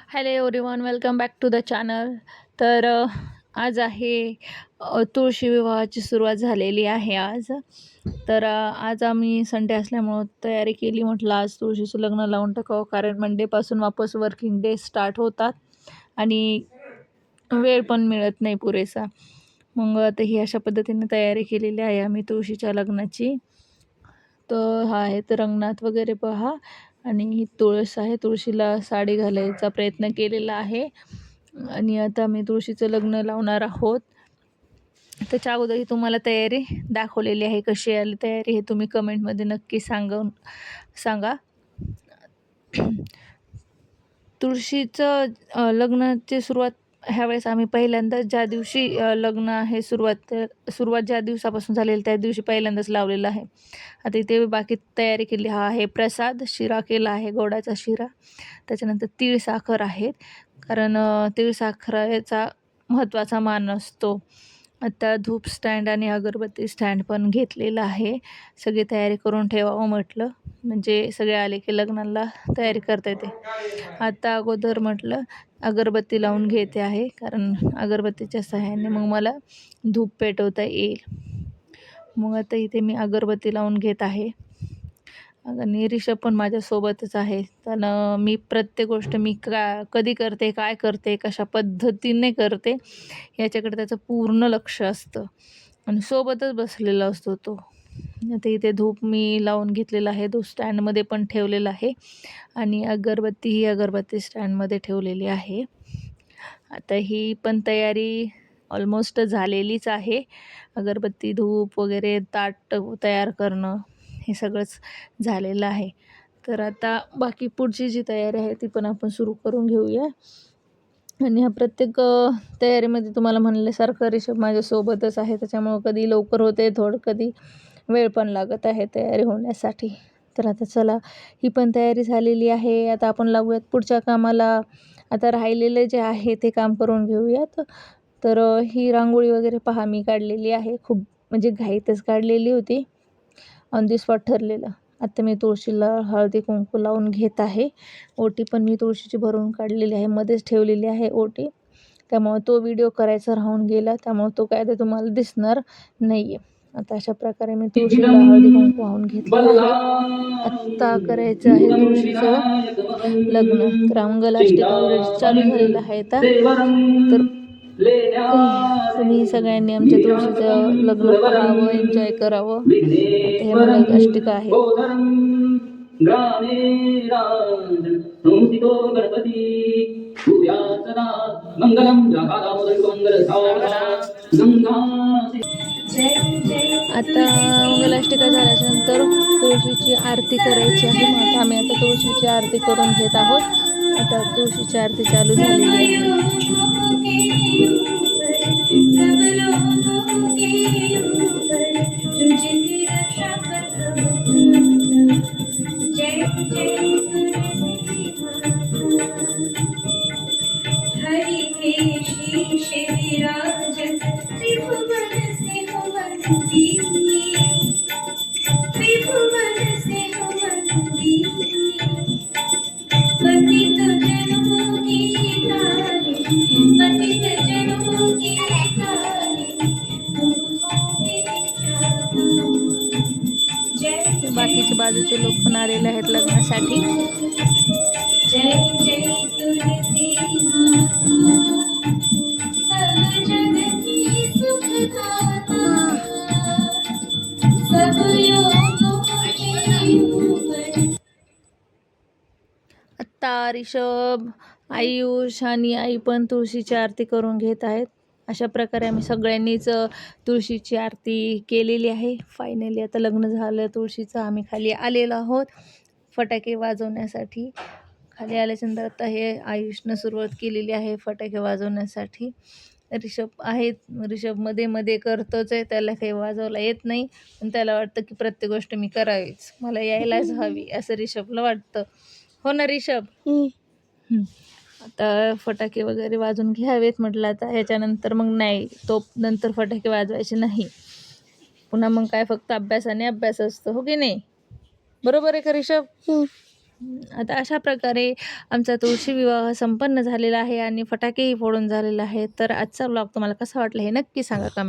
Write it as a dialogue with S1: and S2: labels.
S1: Hello everyone, welcome back to the channel. तर आज आहे तुळशी विवाहाची सुरुवात झालेली आहे आज. तर आज आम्ही संडे असल्यामुळं तयारी केली. म्हटलं आज तुळशीचं लग्न लावून टाकावं, कारण मंडेपासून वापस वर्किंग डे स्टार्ट होतात आणि वेळ पण मिळत नाही पुरेसा. मग आता ही अशा पद्धतीने तयारी केलेली आहे आम्ही तुळशीच्या लग्नाची. तर हा आहे तर रंगनाथ वगैरे पहा, आणि ही तुळस आहे. तुळशीला साडी घालायचा प्रयत्न केलेला आहे आणि आता मी तुळशीचं लग्न लावणार आहोत. त्याच्या अगोदर ही तुम्हाला तयारी दाखवलेली आहे. कशी आली तयारी हे तुम्ही कमेंटमध्ये नक्की सांगा. तुळशीचं लग्नाची सुरुवात ह्यावेळेस आम्ही पहिल्यांदा ज्या दिवशी लग्न आहे सुरुवात ज्या दिवसापासून झालेली त्या दिवशी पहिल्यांदाच लावलेलं आहे. आता इथे बाकी तयारी केली. हा आहे प्रसाद, शिरा केला आहे, गोडाचा शिरा. त्याच्यानंतर तीळ साखर आहेत, कारण तीळ साखरेचा महत्त्वाचा मान असतो. आता धूप स्टँड आणि अगरबत्ती स्टँड पण घेतलेलं आहे. सगळी तयारी करून ठेवावं म्हटलं, म्हणजे सगळे आले की लग्नाला तयारी करता येते. आता अगोदर म्हटलं अगरबत्ती लावून घेते आहे, कारण अगरबत्तीच्या सहाय्याने मग मला धूप पेटवता येईल. मग आता इथे मी अगरबत्ती लावून घेत आहे आणि ऋषभ पण माझ्यासोबतच आहे. त्यानं मी प्रत्येक गोष्ट मी कधी करते, काय करते, कशा पद्धतीने करते याच्याकडे त्याचं पूर्ण लक्ष असतं आणि सोबतच बसलेला असतो तो. आता इथे धूप मी लावून घेतलेला आहे, धूप स्टँडमध्ये पण ठेवलेला आहे आणि अगरबत्ती ही अगरबत्ती स्टँडमध्ये ठेवलेली आहे. आता ही पण तयारी ऑलमोस्ट झालेलीच आहे. अगरबत्ती, धूप वगैरे, ताट तयार करणं हे सगळंच झालेलं आहे. तर आता बाकी पुढची जी तयारी आहे ती पण आपण सुरू करून घेऊया. आणि ह्या प्रत्येक तयारीमध्ये तुम्हाला म्हणल्यासारखं ऋषभ माझ्यासोबतच आहे, त्याच्यामुळं कधी लवकर होते, कधी वेळ पण लागत आहे तयारी होण्यासाठी. तर आता चला, ही पण तयारी झालेली आहे. आता आपण लागूयात पुढच्या कामाला. आता राहिलेलं जे आहे ते काम करून घेऊयात. तर ही रांगोळी वगैरे पहा मी काढलेली आहे, खूप म्हणजे घाईतच काढलेली होती, ऑन दी स्पॉट ठरलेलं. आता मी तुळशीला हळदी कुंकू लावून घेत आहे. ओटी पण मी तुळशीची भरून काढलेली आहे, मध्येच ठेवलेली आहे ओटी, त्यामुळं तो व्हिडिओ करायचा राहून गेला, त्यामुळं तो काय ते तुम्हाला दिसणार नाही आहे. आता अशा प्रकारे मी तुळशीला हळदी कुंकू वाहून घेतलेलं आहे. आत्ता करायचं आहे तुळशीचं लग्न. तर मंगलाष्टका ऑलरेडी चालू झालेलं आहे आता. तर तुम्ही सगळ्यांनी आमच्या तुळशीचं लग्न पाहावं, एन्जॉय करावं. आता हे मंगलाष्टका आहेत. आता मंगलाष्टका झाल्याच्या नंतर तुळशीची आरती करायची आहे. मग आम्ही आता तुळशीची आरती करून घेत आहोत. आता तुळशीची आरती चालू झालेली आहे. बाकीचे बाजूचे लोक पण आलेले आहेत लग्नासाठी. आत्ता ऋषभ, आयुष आणि आई पण तुळशीची आरती करून घेत आहेत. अशा प्रकारे आम्ही सगळ्यांनीच तुळशीची आरती केलेली आहे. फायनली आता लग्न झालं तुळशीचं. आम्ही खाली आलेलो आहोत फटाके वाजवण्यासाठी. खाली आल्याच्यानंतर आता हे आयुषनं सुरुवात केलेली आहे फटाके वाजवण्यासाठी. ऋषभ मध्ये मध्ये करतोच आहे, त्याला काही वाजवला येत नाही, पण त्याला वाटतं की प्रत्येक गोष्ट मी करावीच, मला यायलाच हवी, असं ऋषभला वाटतं. हो ना ऋषभ? आता फटाके वगैरे वाजून घ्यावेत म्हटलं. आता ह्याच्यानंतर मग नाही, तो नंतर फटाके वाजवायचे नाही पुन्हा. मग काय फक्त अभ्यास आणि अभ्यास असतो, हो की नाही? बरोबर आहे का ऋषभ? आता अशा प्रकारे आमचा तुळशी विवाह संपन्न झालेला आहे आणि फटाकेही फोडून झालेला आहे. तर आजचा व्लॉग तुम्हाला कसा वाटला हे नक्की सांगा कमेंट